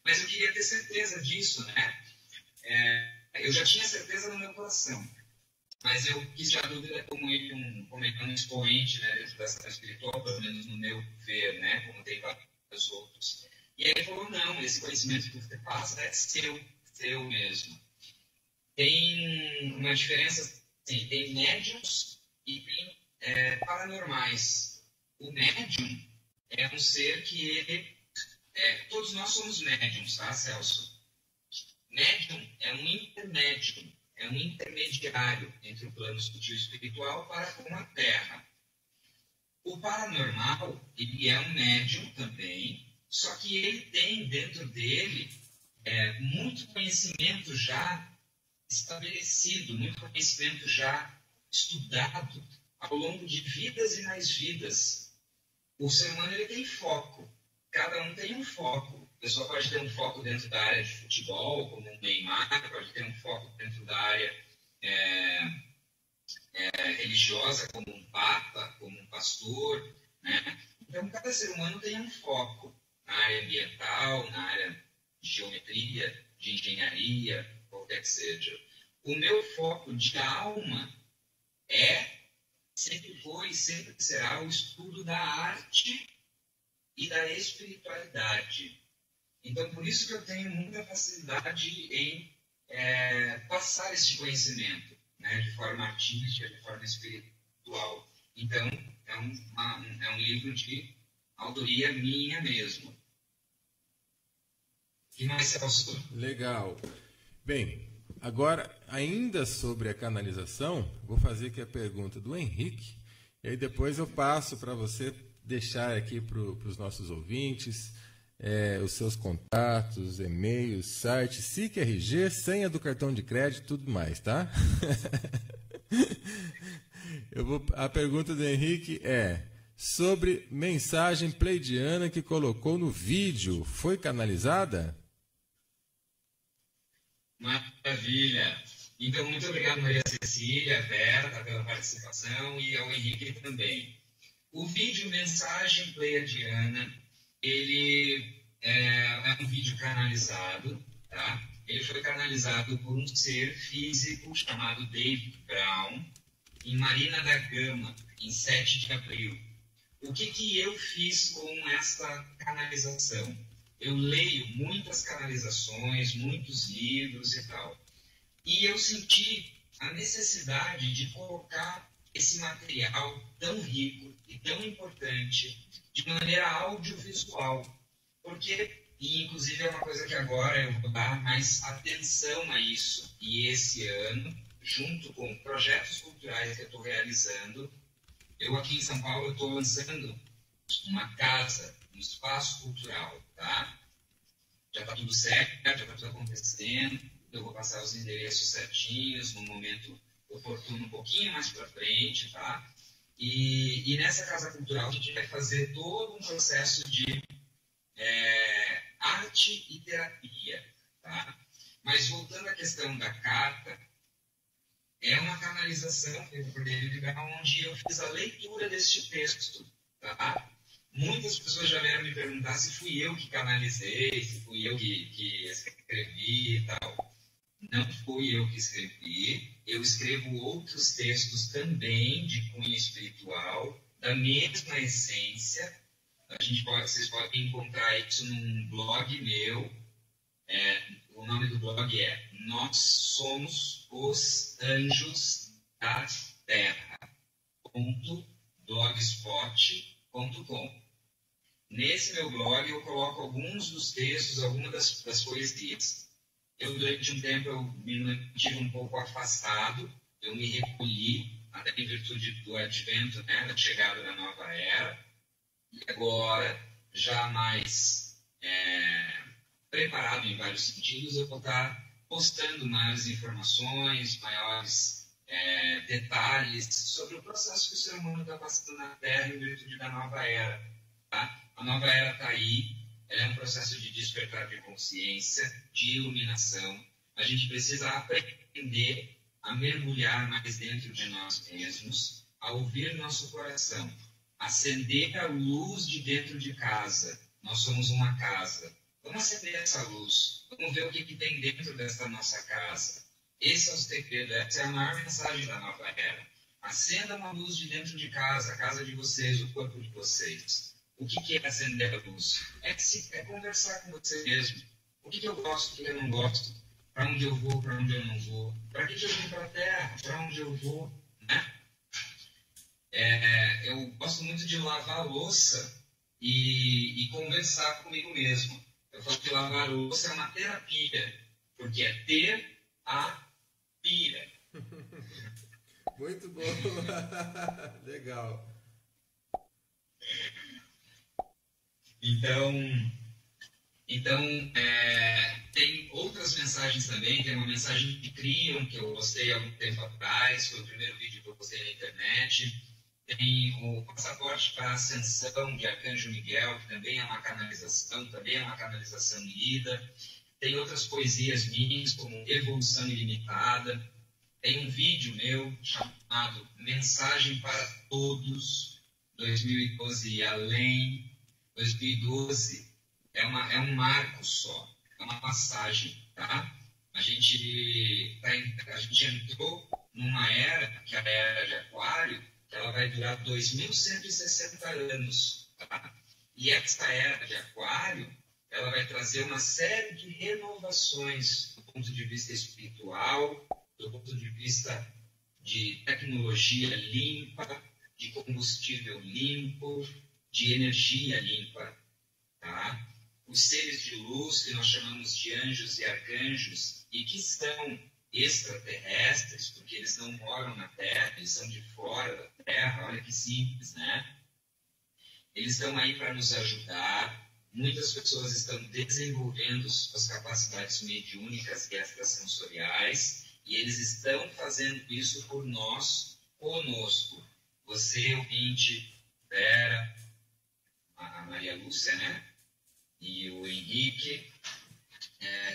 mas eu queria ter certeza disso, né? Eu já tinha certeza no meu coração, mas eu quis tirar dúvida como ele é um expoente, né, dentro da ação espiritual, pelo menos no meu ver, né, como tem vários outros. E aí ele falou, não, esse conhecimento que você passa é seu mesmo. Tem uma diferença, assim, tem médiums e tem paranormais. O médium é um ser que ele... todos nós somos médiums, tá, Celso? Médium é um intermédium, é um intermediário entre o plano sutil espiritual para com a Terra. O paranormal, ele é um médium também, só que ele tem dentro dele muito conhecimento já estabelecido, muito conhecimento já estudado ao longo de vidas e mais vidas. O ser humano ele tem foco, cada um tem um foco. A pessoa pode ter um foco dentro da área de futebol, como o Neymar, pode ter um foco dentro da área religiosa, como um papa, como um pastor, né? Então, cada ser humano tem um foco na área ambiental, na área de geometria, de engenharia, qualquer que seja. O meu foco de alma sempre foi e sempre será o estudo da arte e da espiritualidade. Então, por isso que eu tenho muita facilidade em passar esse conhecimento, né, de forma artística, de forma espiritual. Então, é um livro de autoria minha mesmo. E mais, Celso? Legal. Bem, agora, ainda sobre a canalização, vou fazer aqui a pergunta do Henrique, e aí depois eu passo para você deixar aqui para os nossos ouvintes os seus contatos, e-mails, site, SIC RG, senha do cartão de crédito, tudo mais, tá? A pergunta do Henrique é sobre mensagem pleidiana que colocou no vídeo. Foi canalizada? Maravilha! Então, muito obrigado, Maria Cecília, Berta, pela participação e ao Henrique também. O vídeo Mensagem Pleiadiana, ele é um vídeo canalizado, tá? Ele foi canalizado por um ser físico chamado David Brown, em Marina da Gama, em 7 de abril. O que eu fiz com esta canalização? Eu leio muitas canalizações, muitos livros e tal. E eu senti a necessidade de colocar esse material tão rico e tão importante de maneira audiovisual. Porque, e inclusive é uma coisa que agora eu vou dar mais atenção a isso. E esse ano, junto com projetos culturais que eu estou realizando, eu aqui em São Paulo estou lançando uma casa, um espaço cultural, tá? Já está tudo certo, já está tudo acontecendo, eu vou passar os endereços certinhos, no momento oportuno, um pouquinho mais para frente, tá? E nessa casa cultural a gente vai fazer todo um processo de arte e terapia, tá? Mas voltando à questão da carta, é uma canalização feita por David Brown, onde eu fiz a leitura deste texto, tá? Muitas pessoas já vieram me perguntar se fui eu que canalizei, se fui eu que escrevi e tal. Não fui eu que escrevi. Eu escrevo outros textos também de cunho espiritual, da mesma essência. Vocês podem encontrar isso num blog meu. O nome do blog é Nós Somos os Anjos da Terra.blogspot.com. Nesse meu blog eu coloco alguns dos textos, algumas das poesias. Eu, durante um tempo, eu me mantive um pouco afastado, eu me recolhi, até em virtude do advento, né, da chegada da nova era. E agora, já mais preparado em vários sentidos, eu vou estar postando maiores informações, maiores detalhes sobre o processo que o ser humano está passando na Terra em virtude da nova era. Tá? A nova era está aí, ela é um processo de despertar de consciência, de iluminação. A gente precisa aprender a mergulhar mais dentro de nós mesmos, a ouvir nosso coração, acender a luz de dentro de casa. Nós somos uma casa. Vamos acender essa luz. Vamos ver o que tem dentro dessa nossa casa. Esse é o segredo, essa é a maior mensagem da nova era. Acenda uma luz de dentro de casa, a casa de vocês, o corpo de vocês. O que é acender a luz? É conversar com você mesmo. O que eu gosto, o que eu não gosto? Para onde eu vou, para onde eu não vou? Para que eu vim para a Terra? Para onde eu vou? Né? Eu gosto muito de lavar a louça e conversar comigo mesmo. Eu falo que lavar a louça é uma terapia, porque é ter a pira. Muito bom. Legal. Então tem outras mensagens também. Tem uma mensagem de Criam, que eu postei há muito tempo atrás. Foi o primeiro vídeo que eu postei na internet. Tem o Passaporte para a Ascensão, de Arcanjo Miguel, que também é uma canalização, lida. Tem outras poesias minhas, como Evolução Ilimitada. Tem um vídeo meu chamado Mensagem para Todos, 2012 e além. 2012 é um marco só, é uma passagem, tá? A gente entrou numa era, que é a era de Aquário, que ela vai durar 2160 anos, tá? E essa era de Aquário, ela vai trazer uma série de renovações do ponto de vista espiritual, do ponto de vista de tecnologia limpa, de combustível limpo, de energia limpa, tá? Os seres de luz, que nós chamamos de anjos e arcanjos, e que são extraterrestres, porque eles não moram na Terra, eles são de fora da Terra, olha que simples, né? Eles estão aí para nos ajudar. Muitas pessoas estão desenvolvendo suas capacidades mediúnicas e extrasensoriais, e eles estão fazendo isso por nós, conosco. Você, ouvinte, Vera, a Maria Lúcia, né? E o Henrique,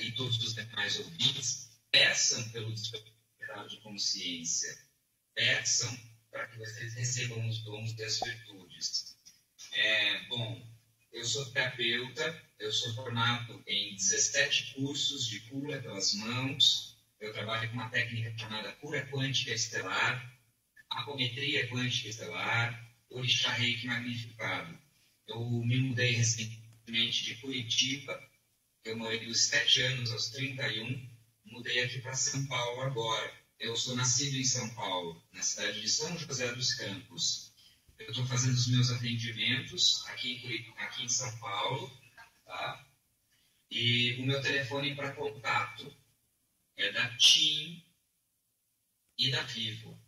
e todos os demais ouvintes, peçam pelo despertar de consciência. Peçam para que vocês recebam os dons e as virtudes. Bom, eu sou terapeuta, eu sou formado em 17 cursos de cura pelas mãos. Eu trabalho com uma técnica chamada cura quântica estelar, apometria quântica estelar, orixá reiki magnificado. Eu me mudei recentemente de Curitiba, eu morei dos 7 anos aos 31, mudei aqui para São Paulo agora. Eu sou nascido em São Paulo, na cidade de São José dos Campos. Eu estou fazendo os meus atendimentos aqui em São Paulo, tá? E o meu telefone para contato é da TIM e da Vivo.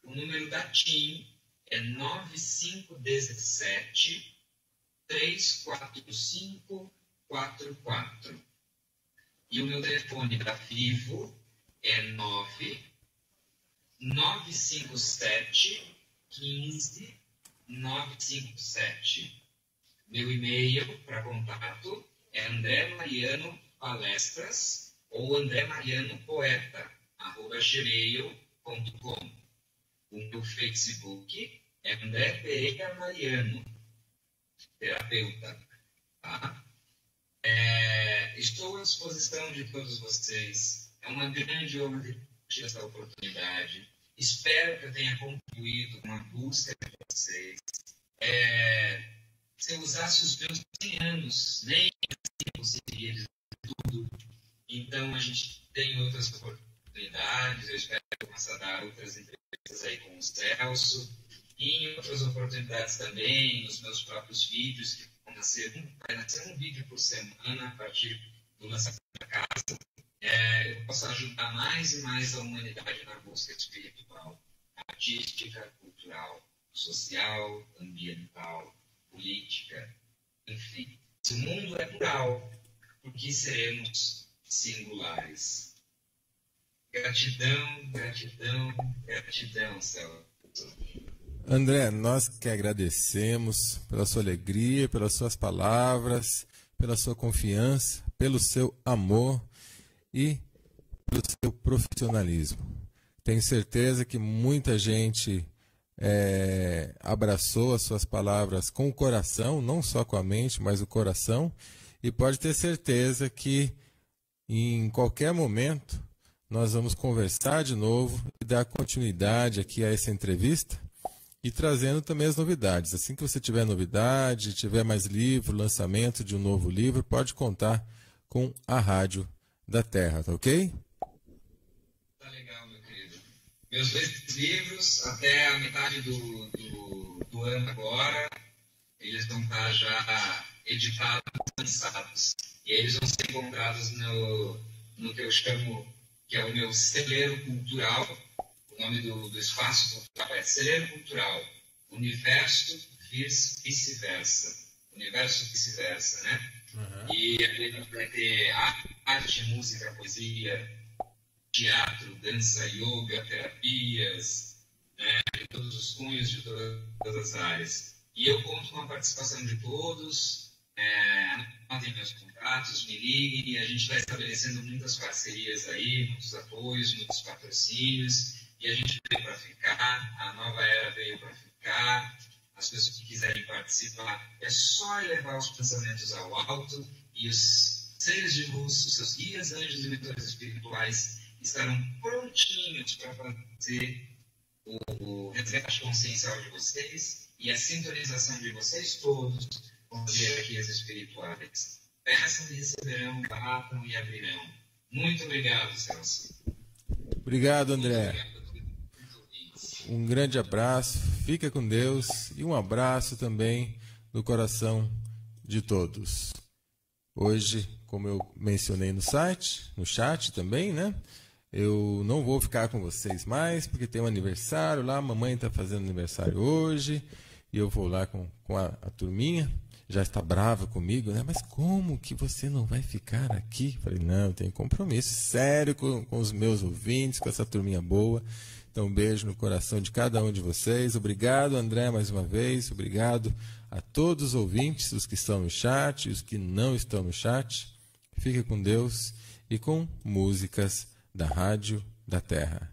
O número da TIM é 9517 34544. E o meu telefone da Vivo é 957 15 957. Meu e-mail para contato é andremarianopalestras ou andremarianopoeta@gmail.com. O meu Facebook é André Pereira Mariano, terapeuta. Tá? Estou à disposição de todos vocês. É uma grande honra ter essa oportunidade. Espero que eu tenha contribuído com a busca de vocês. Se eu usasse os meus 100 anos, nem assim eu conseguiria dizer tudo. Então, a gente tem outras oportunidades. Eu espero que eu possa dar outras entrevistas aí com o Celso. E em outras oportunidades também, nos meus próprios vídeos, que vai nascer um vídeo por semana a partir do lançamento da casa. Eu posso ajudar mais e mais a humanidade na busca espiritual, artística, cultural, social, ambiental, política, enfim. Se o mundo é plural, por que seremos singulares? Gratidão, gratidão, gratidão, Celso. André, nós que agradecemos pela sua alegria, pelas suas palavras, pela sua confiança, pelo seu amor e pelo seu profissionalismo. Tenho certeza que muita gente abraçou as suas palavras com o coração, não só com a mente, mas o coração, e pode ter certeza que em qualquer momento nós vamos conversar de novo e dar continuidade aqui a essa entrevista e trazendo também as novidades. Assim que você tiver novidade, tiver mais livro, lançamento de um novo livro, pode contar com a Rádio da Terra, tá ok? Tá legal, meu querido. Meus 2 livros, até a metade do ano agora, eles vão estar já editados e lançados. E eles vão ser encontrados no que eu chamo, que é o meu celeiro cultural. O nome do espaço cultural é Celeiro Cultural, Universo Vice-Versa. Universo Vice-Versa, né? Uhum. E a gente vai ter arte, música, poesia, teatro, dança, yoga, terapias, né? De todos os cunhos, de todas as áreas. E eu conto com a participação de todos. Anotem meus contatos, me liguem, e a gente vai estabelecendo muitas parcerias aí, muitos apoios, muitos patrocínios, e a gente veio para ficar, a nova era veio para ficar. As pessoas que quiserem participar, é só elevar os pensamentos ao alto, e os seres de luz, os seus guias, anjos e mentores espirituais estarão prontinhos para fazer o resgate consciencial de vocês e a sintonização de vocês todos com as hierarquias espirituais. Peçam e receberão, batam e abrirão. Muito obrigado, Celso. Obrigado, André. Muito obrigado. Um grande abraço, fica com Deus e um abraço também no coração de todos. Hoje, como eu mencionei no site, no chat também, né? Eu não vou ficar com vocês mais, porque tem um aniversário lá, a mamãe está fazendo aniversário hoje, e eu vou lá com a turminha. Já está brava comigo, né? Mas como que você não vai ficar aqui? Falei, não, eu tenho compromisso sério com os meus ouvintes, com essa turminha boa. Então, um beijo no coração de cada um de vocês. Obrigado, André, mais uma vez. Obrigado a todos os ouvintes, os que estão no chat e os que não estão no chat. Fique com Deus e com músicas da Rádio da Terra.